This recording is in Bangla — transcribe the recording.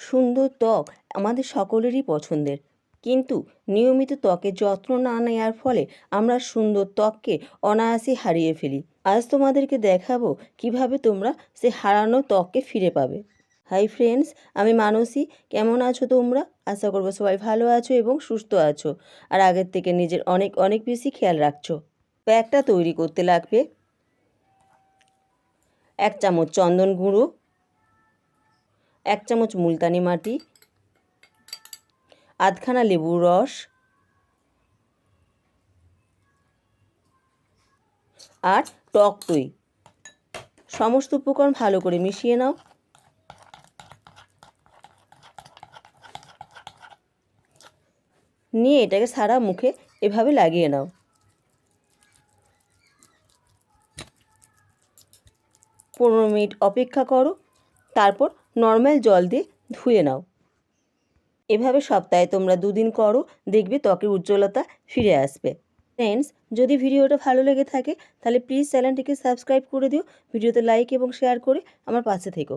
সুন্দর ত্বক আমাদের সকলেরই পছন্দের, কিন্তু নিয়মিত ত্বকের যত্ন না নেওয়ার ফলে আমরা সুন্দর ত্বককে অনায়াসে হারিয়ে ফেলি। আজ তোমাদেরকে দেখাবো কিভাবে তোমরা সে হারানো ত্বককে ফিরে পাবে। হাই ফ্রেন্ডস, আমি মানসী। কেমন আছো তোমরা? আশা করবো সবাই ভালো আছো এবং সুস্থ আছো, আর আগের থেকে নিজের অনেক অনেক বেশি খেয়াল রাখছো। প্যাকটা তৈরি করতে লাগবে 1 চামচ চন্দন গুঁড়ো, 1 চামচ মুলতানি মাটি, আধখানা লেবুর রস আর টক দই। সমস্ত উপকরণ ভালো করে মিশিয়ে নাও। নিয়ে এটাকে সারা মুখে এভাবে লাগিয়ে নাও। 15 মিনিট অপেক্ষা করো, তারপর নর্মাল জল দিয়ে ধুয়ে নাও। এভাবে সপ্তাহে তোমরা 2 দিন করো, দেখবে ত্বকের উজ্জ্বলতা ফিরে আসবে। ফ্রেন্ডস, যদি ভিডিওটা ভালো লেগে থাকে তাহলে প্লিজ চ্যানেলটিকে সাবস্ক্রাইব করে দিও, ভিডিওতে লাইক এবং শেয়ার করে আমার পাশে থেকো।